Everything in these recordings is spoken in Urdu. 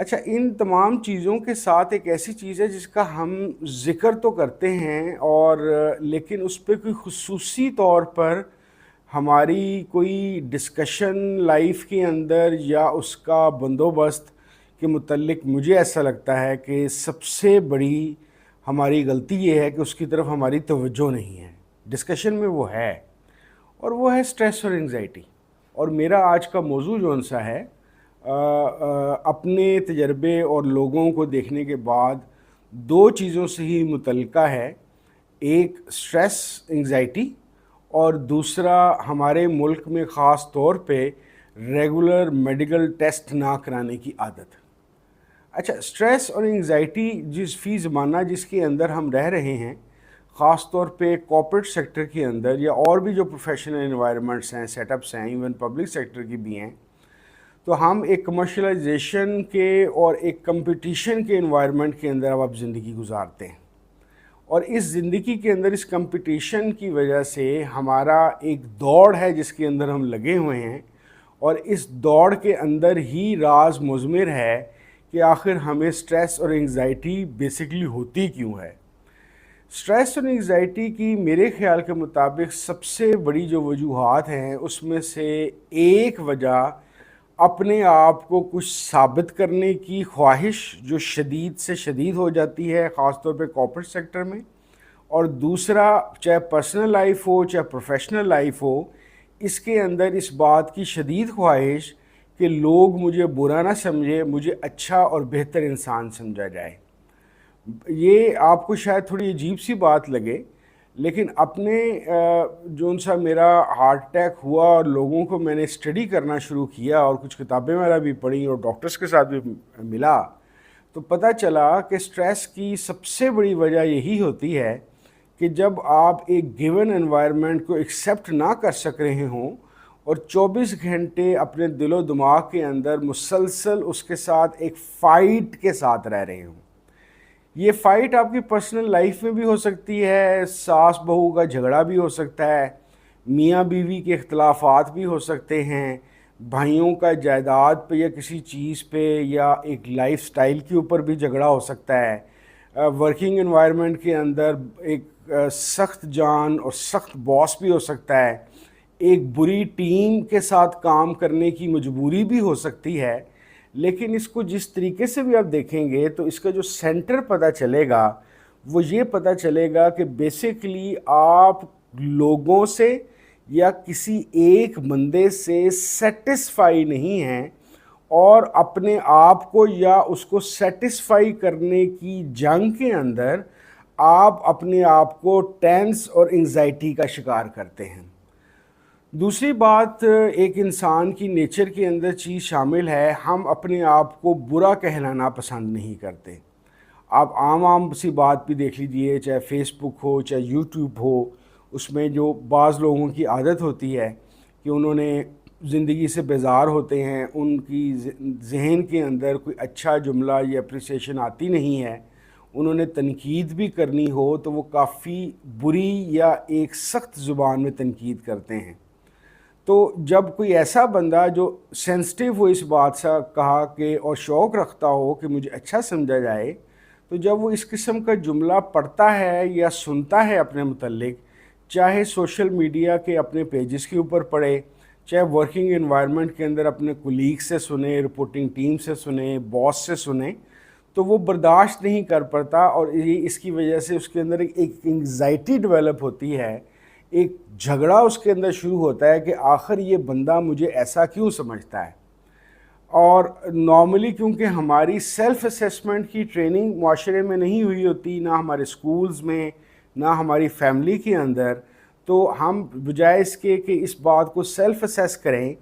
اچھا، ان تمام چیزوں کے ساتھ ایک ایسی چیز ہے جس کا ہم ذکر تو کرتے ہیں اور لیکن اس پہ کوئی خصوصی طور پر ہماری کوئی ڈسکشن لائف کے اندر یا اس کا بندوبست کے متعلق مجھے ایسا لگتا ہے کہ سب سے بڑی ہماری غلطی یہ ہے کہ اس کی طرف ہماری توجہ نہیں ہے۔ ڈسکشن میں وہ ہے، اور وہ ہے سٹریس اور انگزائٹی۔ اور میرا آج کا موضوع جون سا ہے، اپنے تجربے اور لوگوں کو دیکھنے کے بعد دو چیزوں سے ہی متعلقہ ہے، ایک سٹریس انگزائٹی اور دوسرا ہمارے ملک میں خاص طور پہ ریگولر میڈیکل ٹیسٹ نہ کرانے کی عادت۔ اچھا، سٹریس اور انگزائٹی جس فی زمانہ جس کے اندر ہم رہ رہے ہیں، خاص طور پہ کارپوریٹ سیکٹر کے اندر یا اور بھی جو پروفیشنل انوائرمنٹس ہیں، سیٹ اپس ہیں، ایون پبلک سیکٹر کی بھی ہیں، تو ہم ایک کمرشلائزیشن کے اور ایک کمپٹیشن کے انوائرمنٹ کے اندر اب زندگی گزارتے ہیں۔ اور اس زندگی کے اندر اس کمپٹیشن کی وجہ سے ہمارا ایک دوڑ ہے جس کے اندر ہم لگے ہوئے ہیں، اور اس دوڑ کے اندر ہی راز مضمر ہے کہ آخر ہمیں سٹریس اور انگزائٹی بیسیکلی ہوتی کیوں ہے۔ سٹریس اور انگزائٹی کی میرے خیال کے مطابق سب سے بڑی جو وجوہات ہیں اس میں سے ایک وجہ اپنے آپ کو کچھ ثابت کرنے کی خواہش جو شدید سے شدید ہو جاتی ہے، خاص طور پہ کارپوریٹ سیکٹر میں، اور دوسرا چاہے پرسنل لائف ہو چاہے پروفیشنل لائف ہو، اس کے اندر اس بات کی شدید خواہش کہ لوگ مجھے برا نہ سمجھے، مجھے اچھا اور بہتر انسان سمجھا جائے۔ یہ آپ کو شاید تھوڑی عجیب سی بات لگے، لیکن اپنے جون سا میرا ہارٹ اٹیک ہوا اور لوگوں کو میں نے اسٹڈی کرنا شروع کیا اور کچھ کتابیں میرا بھی پڑھی اور ڈاکٹرز کے ساتھ بھی ملا، تو پتہ چلا کہ سٹریس کی سب سے بڑی وجہ یہی ہوتی ہے کہ جب آپ ایک گیون انوائرمنٹ کو ایکسیپٹ نہ کر سک رہے ہوں اور 24 گھنٹے اپنے دل و دماغ کے اندر مسلسل اس کے ساتھ ایک فائٹ کے ساتھ رہ رہے ہوں۔ یہ فائٹ آپ کی پرسنل لائف میں بھی ہو سکتی ہے، ساس بہو کا جھگڑا بھی ہو سکتا ہے، میاں بیوی کے اختلافات بھی ہو سکتے ہیں، بھائیوں کا جائیداد پہ یا کسی چیز پہ یا ایک لائف سٹائل کے اوپر بھی جھگڑا ہو سکتا ہے، ورکنگ انوائرمنٹ کے اندر ایک سخت جان اور سخت باس بھی ہو سکتا ہے، ایک بری ٹیم کے ساتھ کام کرنے کی مجبوری بھی ہو سکتی ہے۔ لیکن اس کو جس طریقے سے بھی آپ دیکھیں گے تو اس کا جو سینٹر پتہ چلے گا وہ یہ پتہ چلے گا کہ بیسیکلی آپ لوگوں سے یا کسی ایک بندے سے سیٹسفائی نہیں ہیں، اور اپنے آپ کو یا اس کو سیٹسفائی کرنے کی جنگ کے اندر آپ اپنے آپ کو ٹینس اور انگزائٹی کا شکار کرتے ہیں۔ دوسری بات، ایک انسان کی نیچر کے اندر چیز شامل ہے، ہم اپنے آپ کو برا کہلانا پسند نہیں کرتے۔ آپ عام سی بات بھی دیکھ لیجئے، چاہے فیس بک ہو چاہے یوٹیوب ہو، اس میں جو بعض لوگوں کی عادت ہوتی ہے کہ انہوں نے زندگی سے بیزار ہوتے ہیں، ان کی ذہن کے اندر کوئی اچھا جملہ یا اپریسیشن آتی نہیں ہے، انہوں نے تنقید بھی کرنی ہو تو وہ کافی بری یا ایک سخت زبان میں تنقید کرتے ہیں۔ تو جب کوئی ایسا بندہ جو سینسٹیو ہو اس بات سے کہا کہ اور شوق رکھتا ہو کہ مجھے اچھا سمجھا جائے، تو جب وہ اس قسم کا جملہ پڑھتا ہے یا سنتا ہے اپنے متعلق، چاہے سوشل میڈیا کے اپنے پیجز کے اوپر پڑھے، چاہے ورکنگ انوائرمنٹ کے اندر اپنے کولیگ سے سنے، رپورٹنگ ٹیم سے سنے، باس سے سنے، تو وہ برداشت نہیں کر پاتا، اور اس کی وجہ سے اس کے اندر ایک انگزائٹی ڈیولپ ہوتی ہے، ایک جھگڑا اس کے اندر شروع ہوتا ہے کہ آخر یہ بندہ مجھے ایسا کیوں سمجھتا ہے۔ اور نارملی کیونکہ ہماری سیلف اسیسمنٹ کی ٹریننگ معاشرے میں نہیں ہوئی ہوتی، نہ ہمارے سکولز میں نہ ہماری فیملی کے اندر، تو ہم بجائے اس کے کہ اس بات کو سیلف اسیس کریں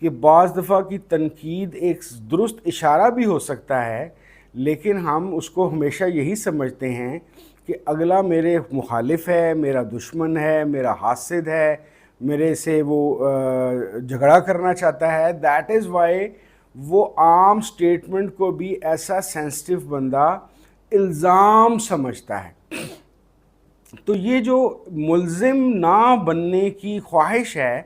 کہ بعض دفعہ کی تنقید ایک درست اشارہ بھی ہو سکتا ہے، لیکن ہم اس کو ہمیشہ یہی سمجھتے ہیں کہ اگلا میرے مخالف ہے، میرا دشمن ہے، میرا حاسد ہے، میرے سے وہ جھگڑا کرنا چاہتا ہے۔ دیٹ از وائی وہ عام سٹیٹمنٹ کو بھی ایسا سینسٹیو بندہ الزام سمجھتا ہے۔ تو یہ جو ملزم نہ بننے کی خواہش ہے،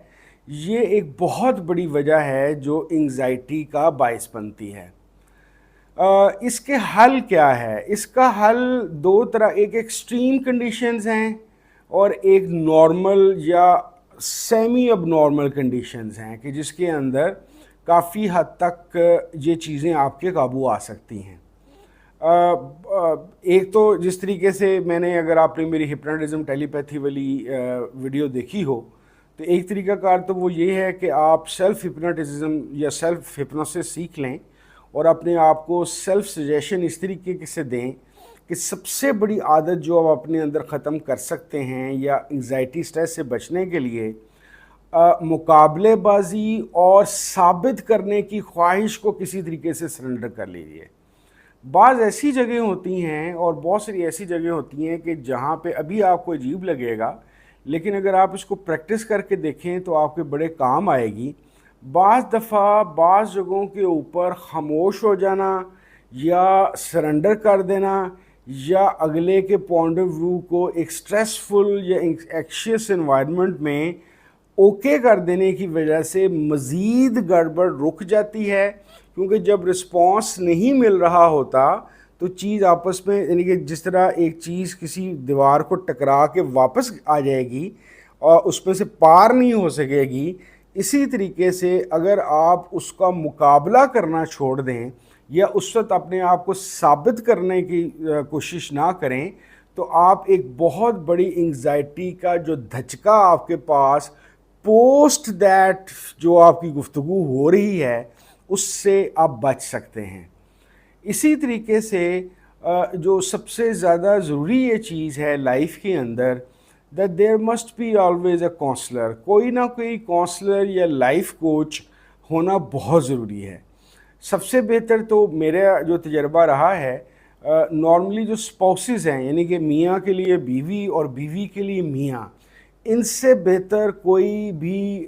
یہ ایک بہت بڑی وجہ ہے جو انگزائٹی کا باعث بنتی ہے۔ اس کے حل کیا ہے؟ اس کا حل دو طرح، ایک ایکسٹریم کنڈیشنز ہیں اور ایک نارمل یا سیمی اب نارمل کنڈیشنز ہیں کہ جس کے اندر کافی حد تک یہ چیزیں آپ کے قابو آ سکتی ہیں۔ ایک تو جس طریقے سے میں نے، اگر آپ نے میری ہپنوٹزم ٹیلی پیتھی والی ویڈیو دیکھی ہو تو ایک طریقہ کار تو وہ یہ ہے کہ آپ سیلف ہپنوٹزم یا سیلف ہپنوسس سیکھ لیں اور اپنے آپ کو سیلف سجیشن اس طریقے سے دیں کہ سب سے بڑی عادت جو آپ اپنے اندر ختم کر سکتے ہیں یا انگزائٹی سٹریس سے بچنے کے لیے، مقابلے بازی اور ثابت کرنے کی خواہش کو کسی طریقے سے سرنڈر کر لیجیے۔ بعض ایسی جگہیں ہوتی ہیں اور بہت ساری ایسی جگہیں ہوتی ہیں کہ جہاں پہ ابھی آپ کو عجیب لگے گا، لیکن اگر آپ اس کو پریکٹس کر کے دیکھیں تو آپ کے بڑے کام آئے گی۔ بعض دفعہ بعض جگہوں کے اوپر خاموش ہو جانا یا سرنڈر کر دینا یا اگلے کے پوائنٹ آف ویو کو ایک سٹریسفل یا ایکشیس انوائرمنٹ میں اوکے کر دینے کی وجہ سے مزید گڑبڑ رک جاتی ہے، کیونکہ جب رسپانس نہیں مل رہا ہوتا تو چیز آپس میں، یعنی کہ جس طرح ایک چیز کسی دیوار کو ٹکرا کے واپس آ جائے گی اور اس میں سے پار نہیں ہو سکے گی، اسی طریقے سے اگر آپ اس کا مقابلہ کرنا چھوڑ دیں یا اس وقت اپنے آپ کو ثابت کرنے کی کوشش نہ کریں تو آپ ایک بہت بڑی انگزائٹی کا جو دھچکا آپ کے پاس پوسٹ دیٹ جو آپ کی گفتگو ہو رہی ہے اس سے آپ بچ سکتے ہیں۔ اسی طریقے سے جو سب سے زیادہ ضروری یہ چیز ہے لائف کے اندر، that there must be always a counselor، کوئی نہ کوئی کونسلر یا لائف کوچ ہونا بہت ضروری ہے۔ سب سے بہتر تو میرا جو تجربہ رہا ہے، نارملی جو اسپاؤسز ہیں، یعنی کہ میاں کے لیے بیوی اور بیوی کے لیے میاں، ان سے بہتر کوئی بھی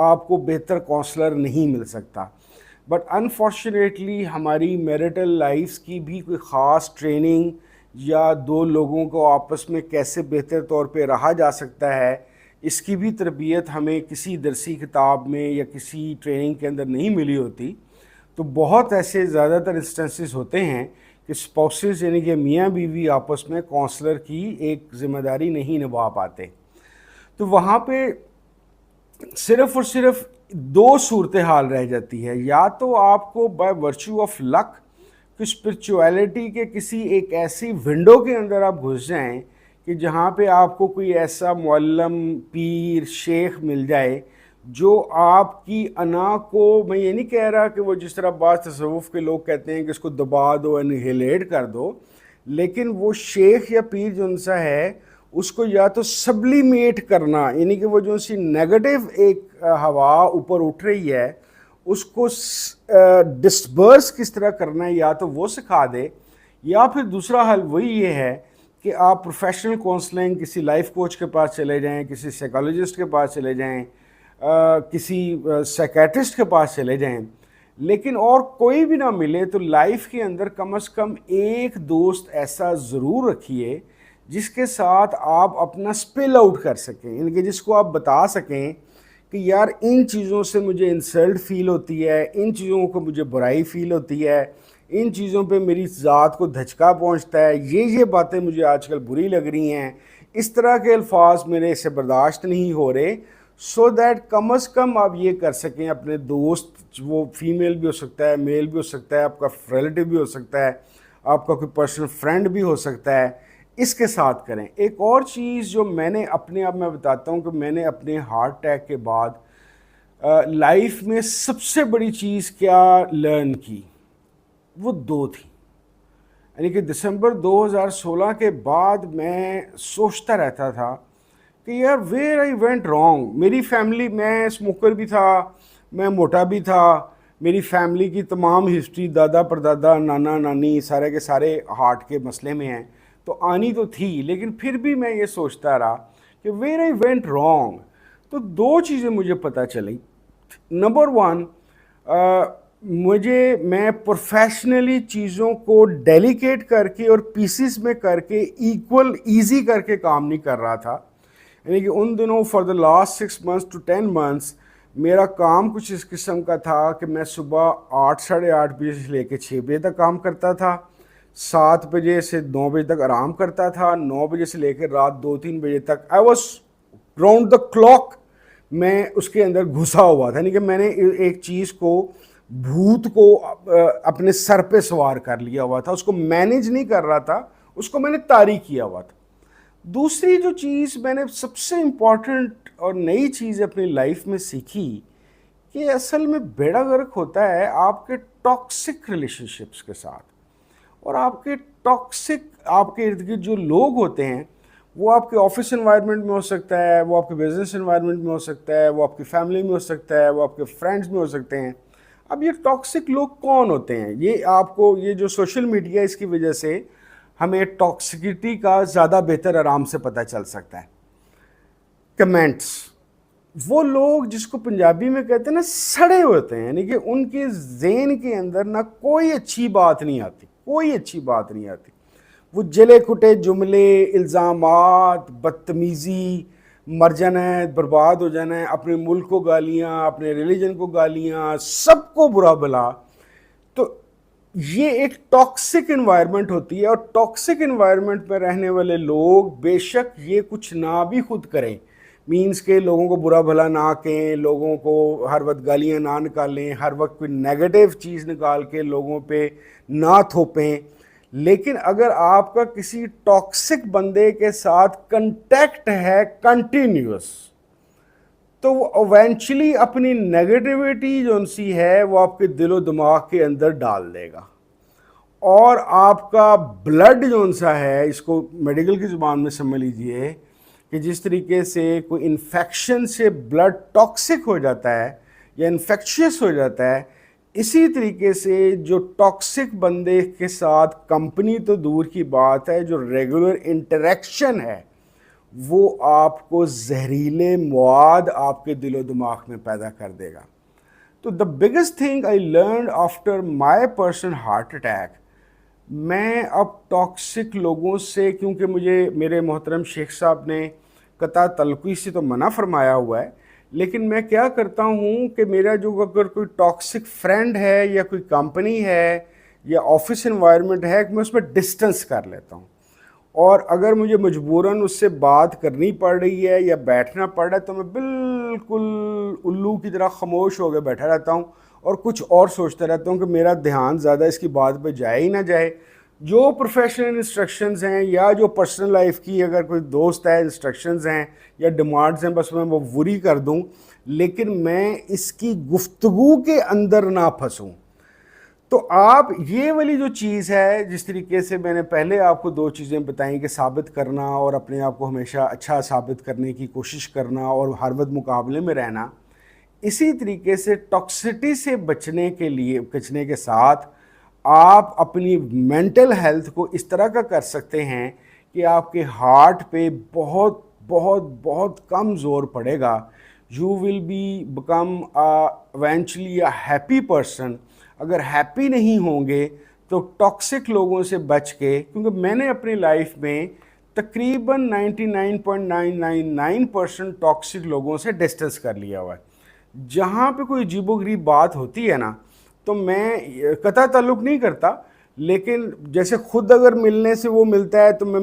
آپ کو بہتر کونسلر نہیں مل سکتا۔ بٹ انفارچونیٹلی ہماری میرٹل لائفز کی بھی کوئی خاص ٹریننگ یا دو لوگوں کو آپس میں کیسے بہتر طور پہ رہا جا سکتا ہے، اس کی بھی تربیت ہمیں کسی درسی کتاب میں یا کسی ٹریننگ کے اندر نہیں ملی ہوتی۔ تو بہت ایسے زیادہ تر انسٹنسز ہوتے ہیں کہ اسپاؤسز یعنی کہ میاں بیوی آپس میں کونسلر کی ایک ذمہ داری نہیں نبھا پاتے۔ تو وہاں پہ صرف اور صرف دو صورتحال رہ جاتی ہے، یا تو آپ کو بائی ورچو آف لک کہ اسپرچویلٹی کے کسی ایک ایسی ونڈو کے اندر آپ گھس جائیں کہ جہاں پہ آپ کو کوئی ایسا معلم، پیر، شیخ مل جائے جو آپ کی انا کو، میں یہ نہیں کہہ رہا کہ وہ جس طرح بعض تصوف کے لوگ کہتے ہیں کہ اس کو دبا دو، انہیلیٹ کر دو، لیکن وہ شیخ یا پیر جو ان سا ہے اس کو یا تو سبلیمیٹ کرنا، یعنی کہ وہ جو سی نیگیٹو ایک ہوا اوپر اٹھ رہی ہے اس کو ڈسپرس کس طرح کرنا ہے یا تو وہ سکھا دے، یا پھر دوسرا حل وہی یہ ہے کہ آپ پروفیشنل کونسلنگ کسی لائف کوچ کے پاس چلے جائیں، کسی سائیکالوجسٹ کے پاس چلے جائیں، کسی سائیکیٹرسٹ کے پاس چلے جائیں، لیکن اور کوئی بھی نہ ملے تو لائف کے اندر کم از کم ایک دوست ایسا ضرور رکھیے جس کے ساتھ آپ اپنا سپل آؤٹ کر سکیں، یعنی کہ جس کو آپ بتا سکیں کہ یار ان چیزوں سے مجھے انسلٹ فیل ہوتی ہے، ان چیزوں کو مجھے برائی فیل ہوتی ہے، ان چیزوں پہ میری ذات کو دھچکا پہنچتا ہے، یہ باتیں مجھے آج کل بری لگ رہی ہیں، اس طرح کے الفاظ میرے سے برداشت نہیں ہو رہے، سو دیٹ کم از کم آپ یہ کر سکیں اپنے دوست، وہ فیمیل بھی ہو سکتا ہے، میل بھی ہو سکتا ہے، آپ کا ریلیٹیو بھی ہو سکتا ہے، آپ کا کوئی پرسنل فرینڈ بھی ہو سکتا ہے، اس کے ساتھ کریں۔ ایک اور چیز جو میں نے اپنے آپ میں بتاتا ہوں کہ میں نے اپنے ہارٹ اٹیک کے بعد لائف میں سب سے بڑی چیز کیا لرن کی، وہ دو تھی، یعنی کہ دسمبر 2016 کے بعد میں سوچتا رہتا تھا کہ یار ویئر آئی وینٹ رانگ۔ میری فیملی، میں اسموکر بھی تھا، میں موٹا بھی تھا، میری فیملی کی تمام ہسٹری، دادا پردادا، نانا نانی سارے کے سارے ہارٹ کے مسئلے میں ہیں، تو آنی تو تھی، لیکن پھر بھی میں یہ سوچتا رہا کہ ویئر آئی وینٹ رانگ۔ تو دو چیزیں مجھے پتہ چلی۔ نمبر ون، میں پروفیشنلی چیزوں کو ڈیلیکیٹ کر کے اور پیسز میں کر کے ایکول ایزی کر کے کام نہیں کر رہا تھا، یعنی کہ ان دنوں for the last 6 months to 10 months میرا کام کچھ اس قسم کا تھا کہ میں صبح 8 ساڑھے 8 بجے سے لے کے 6 بجے تک کام کرتا تھا، 7 بجے سے 9 بجے تک آرام کرتا تھا، 9 بجے سے لے کے رات 2-3 بجے تک I was round the clock میں اس کے اندر گھسا ہوا تھا. یعنی کہ میں نے ایک چیز کو، بھوت کو اپنے سر پہ سوار کر لیا ہوا تھا، اس کو مینیج نہیں کر رہا تھا، اس کو میں نے طاری کیا ہوا تھا. دوسری جو چیز میں نے سب سے امپورٹنٹ اور نئی چیز اپنی لائف میں سیکھی کہ اصل میں بیڑا غرق ہوتا ہے آپ کے ٹاکسک ریلیشن شپس کے ساتھ. اور آپ کے ٹاکسک، آپ کے ارد گرد جو لوگ ہوتے ہیں، وہ آپ کے آفس انوائرمنٹ میں ہو سکتا ہے، وہ آپ کے بزنس انوائرمنٹ میں ہو سکتا ہے، وہ آپ کی فیملی میں ہو سکتا ہے، وہ آپ کے فرینڈز میں ہو سکتے ہیں. اب یہ ٹاکسک لوگ کون ہوتے ہیں؟ یہ آپ کو، یہ جو سوشل میڈیا اس کی وجہ سے ہمیں ٹاکسکٹی کا زیادہ بہتر آرام سے پتہ چل سکتا ہے. کمنٹس، وہ لوگ جس کو پنجابی میں کہتے ہیں نا سڑے ہوتے ہیں، یعنی کہ ان کے ذہن کے اندر نہ کوئی اچھی بات نہیں آتی، کوئی اچھی بات نہیں آتی. وہ جلے کٹے جملے، الزامات، بدتمیزی، مر جانا ہے، برباد ہو جانا ہے، اپنے ملک کو گالیاں، اپنے ریلیجن کو گالیاں، سب کو برا بلا. تو یہ ایک ٹاکسک انوائرمنٹ ہوتی ہے، اور ٹاکسک انوائرمنٹ میں رہنے والے لوگ بے شک یہ کچھ نہ بھی خود کریں، مینس کہ لوگوں کو برا بھلا نہ کہیں، لوگوں کو ہر وقت گالیاں نہ نکالیں، ہر وقت کوئی نیگیٹو چیز نکال کے لوگوں پہ نہ تھوپیں. لیکن اگر آپ کا کسی ٹاکسک بندے کے ساتھ کنٹیکٹ ہے کنٹینیوس، تو وہ ایونچولی اپنی نیگیٹیوٹی جو سی ہے وہ آپ کے دل و دماغ کے اندر ڈال دے گا، اور آپ کا بلڈ جو سا ہے، اس کو میڈیکل کی زبان میں سمجھ لیجئے کہ جس طریقے سے کوئی انفیکشن سے بلڈ ٹاکسک ہو جاتا ہے یا انفیکشس ہو جاتا ہے، اسی طریقے سے جو ٹاکسک بندے کے ساتھ کمپنی تو دور کی بات ہے، جو ریگولر انٹریکشن ہے، وہ آپ کو زہریلے مواد آپ کے دل و دماغ میں پیدا کر دے گا. تو the biggest thing I learned after my personal heart attack، میں اب ٹاکسک لوگوں سے، کیونکہ مجھے میرے محترم شیخ صاحب نے قطع تعلقی سے تو منع فرمایا ہوا ہے، لیکن میں کیا کرتا ہوں کہ میرا جو اگر کوئی ٹاکسک فرینڈ ہے یا کوئی کمپنی ہے یا آفس انوائرمنٹ ہے، میں اس میں ڈسٹنس کر لیتا ہوں. اور اگر مجھے مجبوراً اس سے بات کرنی پڑ رہی ہے یا بیٹھنا پڑ رہا ہے تو میں بالکل الو کی طرح خاموش ہو کے بیٹھا رہتا ہوں اور کچھ اور سوچتا رہتا ہوں کہ میرا دھیان زیادہ اس کی بات پہ جائے ہی نہ جائے. جو پروفیشنل انسٹرکشنز ہیں یا جو پرسنل لائف کی اگر کوئی دوست ہے انسٹرکشنز ہیں یا ڈیمانڈز ہیں، بس میں وہ پوری کر دوں، لیکن میں اس کی گفتگو کے اندر نہ پھنسوں. تو آپ یہ والی جو چیز ہے، جس طریقے سے میں نے پہلے آپ کو 2 چیزیں بتائیں کہ ثابت کرنا اور اپنے آپ کو ہمیشہ اچھا ثابت کرنے کی کوشش کرنا اور ہر وقت مقابلے میں رہنا، اسی طریقے سے ٹاکسٹی سے بچنے کے ساتھ آپ اپنی مینٹل ہیلتھ کو اس طرح کا کر سکتے ہیں کہ آپ کے ہارٹ پہ بہت بہت بہت کم زور پڑے گا. You will be become eventually a happy person. اگر ہیپی نہیں ہوں گے تو ٹاکسک لوگوں سے بچ کے، کیونکہ میں نے اپنی لائف میں تقریباً 99.999% ٹاکسک لوگوں سے ڈسٹنس کر لیا ہوا ہے. جہاں پہ کوئی عجیب و غریب بات ہوتی ہے نا، تو میں قطع تعلق نہیں کرتا، لیکن جیسے خود اگر ملنے سے وہ ملتا ہے تو میں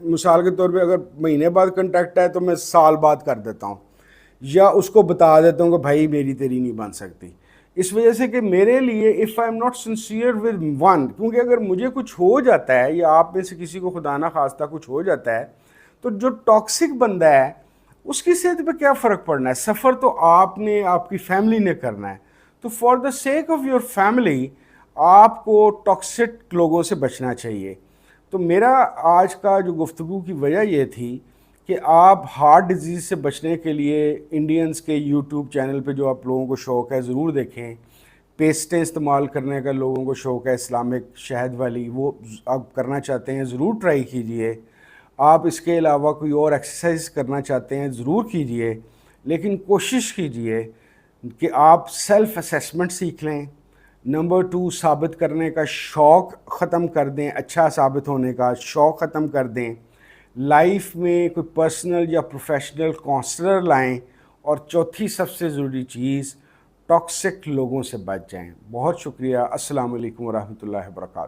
مثال کے طور پہ اگر مہینے بعد کنٹیکٹ ہے تو میں سال بعد کر دیتا ہوں، یا اس کو بتا دیتا ہوں کہ بھائی میری تیری نہیں بن سکتی. اس وجہ سے کہ میرے لیے if I am not sincere with one، کیونکہ اگر مجھے کچھ ہو جاتا ہے یا آپ میں سے کسی کو خدا نہ خواستہ کچھ ہو جاتا ہے، تو جو ٹاکسک بندہ ہے اس کی صحت پہ کیا فرق پڑنا ہے؟ سفر تو آپ نے، آپ کی فیملی نے کرنا ہے. تو for the sake of your family آپ کو ٹاکسک لوگوں سے بچنا چاہیے. تو میرا آج کا جو گفتگو کی وجہ یہ تھی کہ آپ ہارٹ ڈیزیز سے بچنے کے لیے انڈینز کے یوٹیوب چینل پہ جو آپ لوگوں کو شوق ہے ضرور دیکھیں. پیسٹیں استعمال کرنے کا لوگوں کو شوق ہے، اسلامک شہد والی، وہ آپ کرنا چاہتے ہیں ضرور ٹرائی کیجئے. آپ اس کے علاوہ کوئی اور ایکسرسائز کرنا چاہتے ہیں ضرور کیجئے، لیکن کوشش کیجئے کہ آپ سیلف اسیسمنٹ سیکھ لیں. نمبر 2، ثابت کرنے کا شوق ختم کر دیں، اچھا ثابت ہونے کا شوق ختم کر دیں. لائف میں کوئی پرسنل یا پروفیشنل کونسلر لائیں اور چوتھی سب سے ضروری چیز ٹاکسک لوگوں سے بچ جائیں۔ بہت شکریہ۔ السلام علیکم ورحمۃ اللہ وبرکاتہ۔